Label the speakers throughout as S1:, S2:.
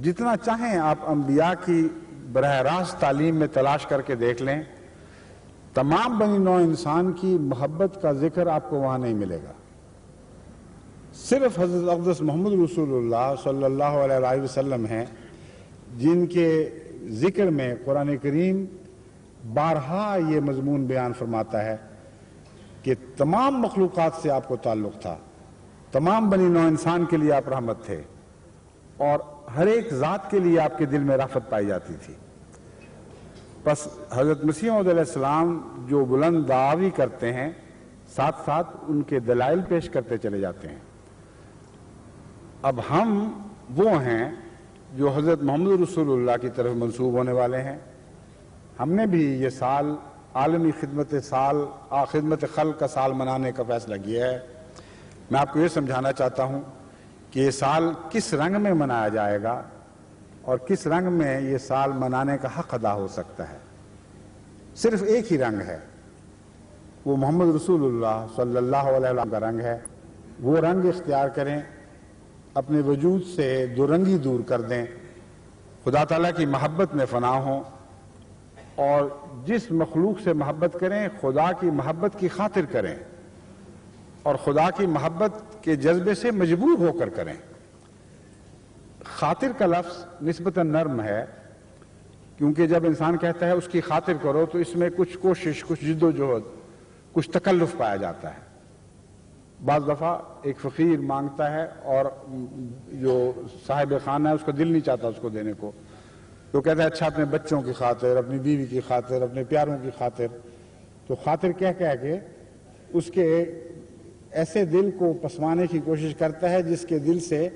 S1: جتنا چاہیں آپ انبیاء کی براہ راست تعلیم میں تلاش کر کے دیکھ لیں، تمام بنی نوع انسان کی محبت کا ذکر آپ کو وہاں نہیں ملے گا۔ صرف حضرت اقدس محمد رسول اللہ صلی اللہ علیہ وسلم ہیں جن کے ذکر میں قرآن کریم بارہا یہ مضمون بیان فرماتا ہے کہ تمام مخلوقات سے آپ کو تعلق تھا، تمام بنی نوع انسان کے لیے آپ رحمت تھے، اور ہر ایک ذات کے لیے آپ کے دل میں رافت پائی جاتی تھی۔ بس حضرت مسیح موعود علیہ السلام جو بلند دعوی کرتے ہیں، ساتھ ساتھ ان کے دلائل پیش کرتے چلے جاتے ہیں۔ اب ہم وہ ہیں جو حضرت محمد رسول اللہ کی طرف منسوب ہونے والے ہیں۔ ہم نے بھی یہ سال عالمی خدمت خلق کا سال منانے کا فیصلہ کیا ہے۔ میں آپ کو یہ سمجھانا چاہتا ہوں کہ یہ سال کس رنگ میں منایا جائے گا اور کس رنگ میں یہ سال منانے کا حق ادا ہو سکتا ہے۔ صرف ایک ہی رنگ ہے، وہ محمد رسول اللہ صلی اللہ علیہ وسلم کا رنگ ہے۔ وہ رنگ اختیار کریں، اپنے وجود سے دو رنگی دور کر دیں، خدا تعالیٰ کی محبت میں فنا ہوں، اور جس مخلوق سے محبت کریں خدا کی محبت کی خاطر کریں، اور خدا کی محبت کے جذبے سے مجبور ہو کر کریں۔ خاطر کا لفظ نسبتاً نرم ہے، کیونکہ جب انسان کہتا ہے اس کی خاطر کرو تو اس میں کچھ کوشش، کچھ جد و جہد، کچھ تکلف پایا جاتا ہے۔ بعض دفعہ ایک فقیر مانگتا ہے اور جو صاحب خانہ ہے اس کا دل نہیں چاہتا اس کو دینے کو، تو کہتا ہے اچھا اپنے بچوں کی خاطر، اپنی بیوی کی خاطر، اپنے پیاروں کی خاطر، تو خاطر کہہ کے اس کے ایسے دل کو پسوانے کی کوشش کرتا ہے جس کے دل سے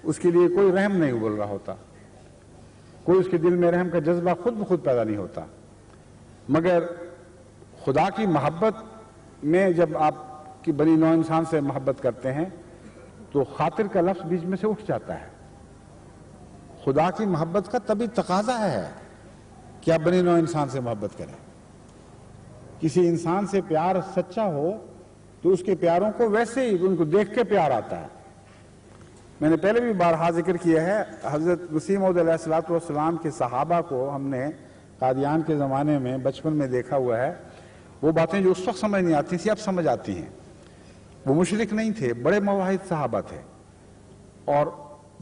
S1: اس کے لیے کوئی رحم نہیں ابل رہا ہوتا، کوئی اس کے دل میں رحم کا جذبہ خود بخود پیدا نہیں ہوتا۔ مگر خدا کی محبت میں جب آپ کی بنی نوع انسان سے محبت کرتے ہیں تو خاطر کا لفظ بیچ میں سے اٹھ جاتا ہے۔ خدا کی محبت کا طبی تقاضا ہے کہ آپ بنی نوع انسان سے محبت کریں۔ کسی انسان سے پیار سچا ہو تو اس کے پیاروں کو ویسے ہی ان کو دیکھ کے پیار آتا ہے۔ میں نے پہلے بھی بارہا ذکر کیا ہے، حضرت مسیح موعود علیہ السلام کے صحابہ کو ہم نے قادیان کے زمانے میں بچپن میں دیکھا ہوا ہے۔ وہ باتیں جو اس وقت سمجھ نہیں آتی تھی اب سمجھ آتی ہیں۔ وہ مشرک نہیں تھے، بڑے موحد صحابہ تھے اور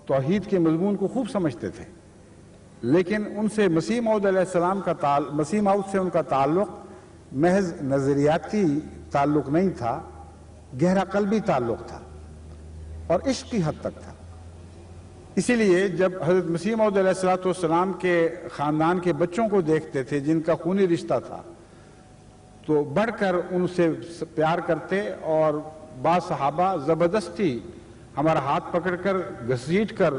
S1: توحید کے مضمون کو خوب سمجھتے تھے، لیکن ان سے مسیح موعود علیہ السلام کا مسیح موعود سے ان کا تعلق محض نظریاتی تعلق نہیں تھا، گہرا قلبی تعلق تھا اور عشق کی حد تک تھا۔ اسی لیے جب حضرت مسیح موعود علیہ السلام کے خاندان کے بچوں کو دیکھتے تھے جن کا خونی رشتہ تھا تو بڑھ کر ان سے پیار کرتے، اور بعض صحابہ زبردستی ہمارا ہاتھ پکڑ کر گھسیٹ کر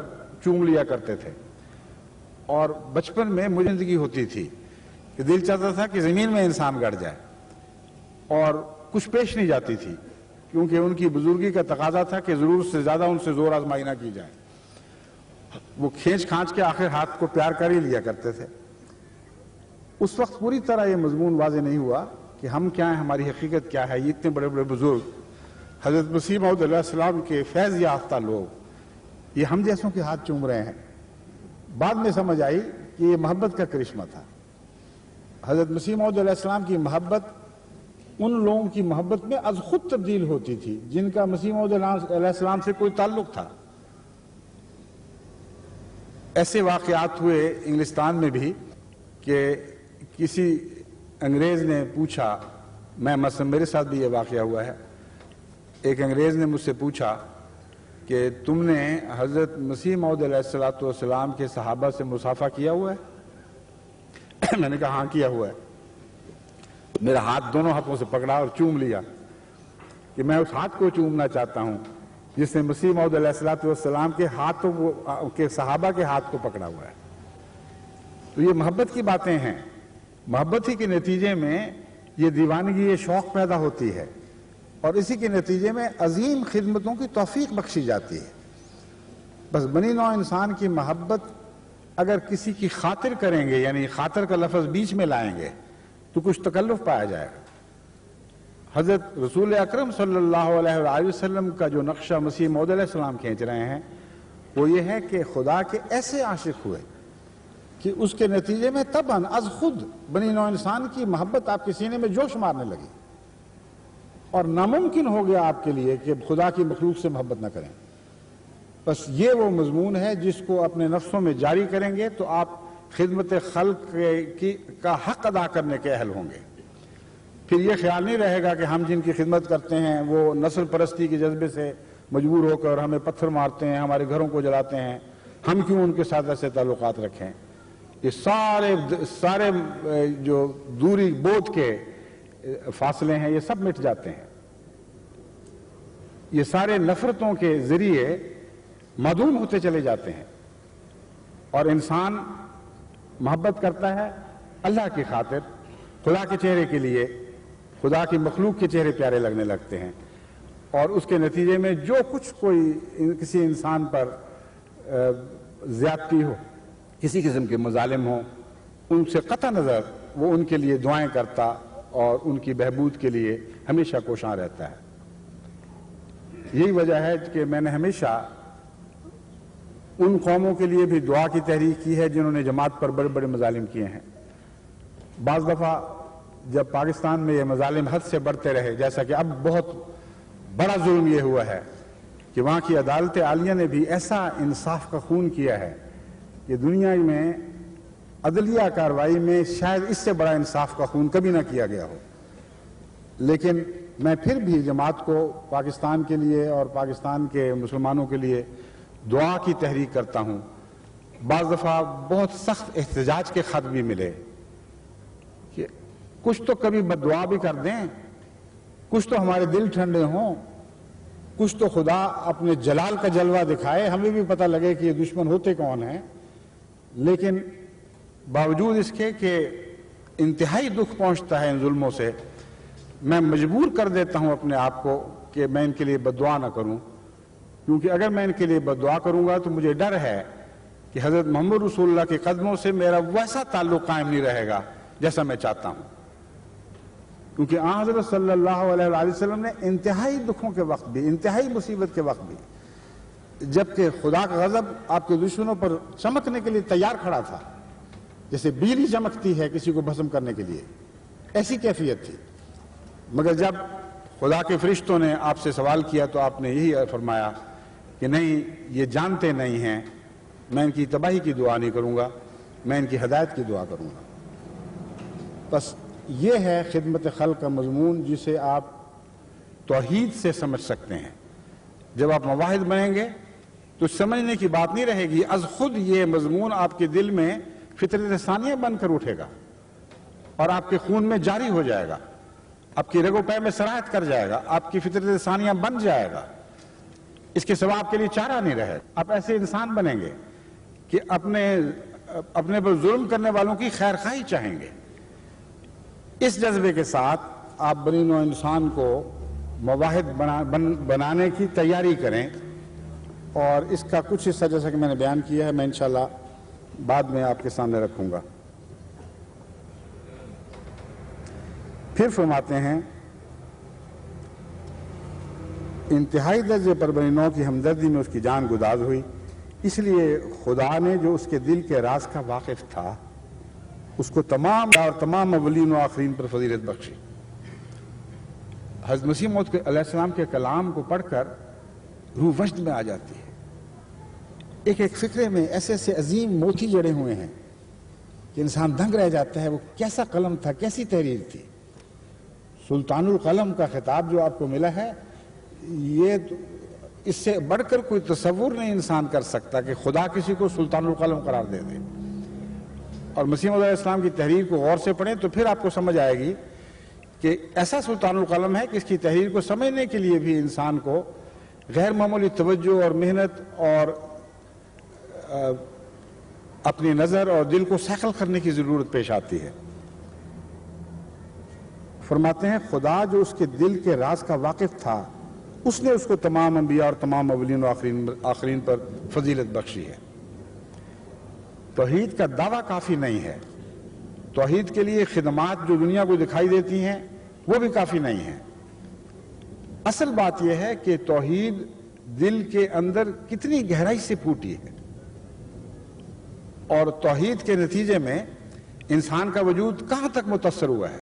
S1: چوم لیا کرتے تھے۔ اور بچپن میں مجھے زندگی ہوتی تھی کہ دل چاہتا تھا کہ زمین میں انسان گڑ جائے، اور کچھ پیش نہیں جاتی تھی کیونکہ ان کی بزرگی کا تقاضا تھا کہ ضرورت سے زیادہ ان سے زور آزمائی نہ کی جائے۔ وہ کھینچ کھانچ کے آخر ہاتھ کو پیار کر ہی لیا کرتے تھے۔ اس وقت پوری طرح یہ مضمون واضح نہیں ہوا کہ ہم کیا ہیں، ہماری حقیقت کیا ہے۔ یہ اتنے بڑے بڑے بزرگ حضرت مسیح موعود علیہ السلام کے فیض یافتہ لوگ یہ ہم جیسوں کے ہاتھ چوم رہے ہیں۔ بعد میں سمجھ آئی کہ یہ محبت کا کرشمہ تھا۔ حضرت مسیح موعود علیہ السلام کی محبت ان لوگوں کی محبت میں از خود تبدیل ہوتی تھی جن کا مسیح موعود علیہ السلام سے کوئی تعلق تھا۔ ایسے واقعات ہوئے انگلستان میں بھی کہ کسی انگریز نے پوچھا، میں مثلا میرے ساتھ بھی یہ واقعہ ہوا ہے، ایک انگریز نے مجھ سے پوچھا کہ تم نے حضرت مسیح موعود علیہ السلام کے صحابہ سے مصافحہ کیا ہوا ہے؟ میں نے کہا ہاں کیا ہوا ہے۔ میرا ہاتھ دونوں ہاتھوں سے پکڑا اور چوم لیا کہ میں اس ہاتھ کو چومنا چاہتا ہوں جس نے مسیح موعود علیہ السلام کے ہاتھوں کے صحابہ کے ہاتھ کو پکڑا ہوا ہے۔ تو یہ محبت کی باتیں ہیں۔ محبت ہی کے نتیجے میں یہ دیوانگی، یہ شوق پیدا ہوتی ہے، اور اسی کے نتیجے میں عظیم خدمتوں کی توفیق بخشی جاتی ہے۔ بس بنی نوع انسان کی محبت اگر کسی کی خاطر کریں گے، یعنی خاطر کا لفظ بیچ میں لائیں گے تو کچھ تکلف پایا جائے گا۔ حضرت رسول اکرم صلی اللہ علیہ وسلم کا جو نقشہ مسیح موعود علیہ السلام کھینچ رہے ہیں وہ یہ ہے کہ خدا کے ایسے عاشق ہوئے کہ اس کے نتیجے میں طبعاً از خود بنی نوع انسان کی محبت آپ کے سینے میں جوش مارنے لگی، اور ناممکن ہو گیا آپ کے لیے کہ خدا کی مخلوق سے محبت نہ کریں۔ بس یہ وہ مضمون ہے جس کو اپنے نفسوں میں جاری کریں گے تو آپ خدمت خلق کا حق ادا کرنے کے اہل ہوں گے۔ پھر یہ خیال نہیں رہے گا کہ ہم جن کی خدمت کرتے ہیں وہ نسل پرستی کے جذبے سے مجبور ہو کر ہمیں پتھر مارتے ہیں، ہمارے گھروں کو جلاتے ہیں، ہم کیوں ان کے ساتھ ایسے تعلقات رکھیں۔ یہ سارے جو دوری بود کے فاصلے ہیں یہ سب مٹ جاتے ہیں، یہ سارے نفرتوں کے ذریعے معدوم ہوتے چلے جاتے ہیں، اور انسان محبت کرتا ہے اللہ کی خاطر، خدا کے چہرے کے لیے، خدا کی مخلوق کے چہرے پیارے لگنے لگتے ہیں، اور اس کے نتیجے میں جو کچھ کسی انسان پر زیادتی ہو، کسی قسم کے مظالم ہوں، ان سے قطع نظر وہ ان کے لیے دعائیں کرتا اور ان کی بہبود کے لیے ہمیشہ کوشاں رہتا ہے۔ یہی وجہ ہے کہ میں نے ہمیشہ ان قوموں کے لیے بھی دعا کی تحریک کی ہے جنہوں نے جماعت پر بڑے بڑے مظالم کیے ہیں۔ بعض دفعہ جب پاکستان میں یہ مظالم حد سے بڑھتے رہے، جیسا کہ اب بہت بڑا ظلم یہ ہوا ہے کہ وہاں کی عدالت عالیہ نے بھی ایسا انصاف کا خون کیا ہے کہ دنیا میں عدلیہ کارروائی میں شاید اس سے بڑا انصاف کا خون کبھی نہ کیا گیا ہو۔ لیکن میں پھر بھی جماعت کو پاکستان کے لیے اور پاکستان کے مسلمانوں کے لیے دعا کی تحریک کرتا ہوں۔ بعض دفعہ بہت سخت احتجاج کے خط بھی ملے کہ کچھ تو کبھی بددعا بھی کر دیں، کچھ تو ہمارے دل ٹھنڈے ہوں، کچھ تو خدا اپنے جلال کا جلوہ دکھائے، ہمیں بھی پتہ لگے کہ یہ دشمن ہوتے کون ہیں۔ لیکن باوجود اس کے کہ انتہائی دکھ پہنچتا ہے ان ظلموں سے، میں مجبور کر دیتا ہوں اپنے آپ کو کہ میں ان کے لیے بددعا نہ کروں، کیونکہ اگر میں ان کے لیے بددعا کروں گا تو مجھے ڈر ہے کہ حضرت محمد رسول اللہ کے قدموں سے میرا ویسا تعلق قائم نہیں رہے گا جیسا میں چاہتا ہوں، کیونکہ آن حضرت صلی اللہ علیہ وآلہ وسلم نے انتہائی دکھوں کے وقت بھی، انتہائی مصیبت کے وقت بھی، جبکہ خدا کا غضب آپ کے دشمنوں پر چمکنے کے لیے تیار کھڑا تھا، جیسے بجلی چمکتی ہے کسی کو بھسم کرنے کے لیے، ایسی کیفیت تھی، مگر جب خدا کے فرشتوں نے آپ سے سوال کیا تو آپ نے یہی فرمایا کہ نہیں، یہ جانتے نہیں ہیں، میں ان کی تباہی کی دعا نہیں کروں گا، میں ان کی ہدایت کی دعا کروں گا۔ بس یہ ہے خدمت خلق کا مضمون جسے آپ توحید سے سمجھ سکتے ہیں۔ جب آپ مواحد بنیں گے تو سمجھنے کی بات نہیں رہے گی، از خود یہ مضمون آپ کے دل میں فطرت ثانیہ بن کر اٹھے گا اور آپ کے خون میں جاری ہو جائے گا، آپ کی رگ و پے میں سرایت کر جائے گا، آپ کی فطرت ثانیہ بن جائے گا، اس کے سوا آپ کے لیے چارہ نہیں رہے۔ آپ ایسے انسان بنیں گے کہ اپنے پر ظلم کرنے والوں کی خیر خواہی چاہیں گے۔ اس جذبے کے ساتھ آپ بنی نوع انسان کو مواحد بنانے کی تیاری کریں، اور اس کا کچھ حصہ جیسا کہ میں نے بیان کیا ہے میں انشاءاللہ بعد میں آپ کے سامنے رکھوں گا۔ پھر فرماتے ہیں انتہائی درجے پر بنی نوع کی ہمدردی میں اس کی جان گداز ہوئی، اس لیے خدا نے جو اس کے دل کے راز کا واقف تھا اس کو تمام اولین و آخرین پر فضیلت بخشی۔ حضرت مسیح موعود علیہ السلام کے کلام کو پڑھ کر روح وجد میں آ جاتی ہے۔ ایک ایک فکرے میں ایسے ایسے عظیم موتی جڑے ہوئے ہیں کہ انسان دنگ رہ جاتا ہے، وہ کیسا قلم تھا، کیسی تحریر تھی۔ سلطان القلم کا خطاب جو آپ کو ملا ہے، یہ اس سے بڑھ کر کوئی تصور نہیں انسان کر سکتا کہ خدا کسی کو سلطان القلم قرار دے دے۔ اور مسیح موعود علیہ السلام کی تحریر کو غور سے پڑھیں تو پھر آپ کو سمجھ آئے گی کہ ایسا سلطان القلم ہے کہ اس کی تحریر کو سمجھنے کے لیے بھی انسان کو غیر معمولی توجہ اور محنت اور اپنی نظر اور دل کو سیکل کرنے کی ضرورت پیش آتی ہے۔ فرماتے ہیں خدا جو اس کے دل کے راز کا واقف تھا اس نے اس کو تمام انبیاء اور تمام اولین و آخرین پر فضیلت بخشی ہے۔ توحید کا دعویٰ کافی نہیں ہے، توحید کے لیے خدمات جو دنیا کو دکھائی دیتی ہیں وہ بھی کافی نہیں ہیں۔ اصل بات یہ ہے کہ توحید دل کے اندر کتنی گہرائی سے پھوٹی ہے، اور توحید کے نتیجے میں انسان کا وجود کہاں تک متاثر ہوا ہے۔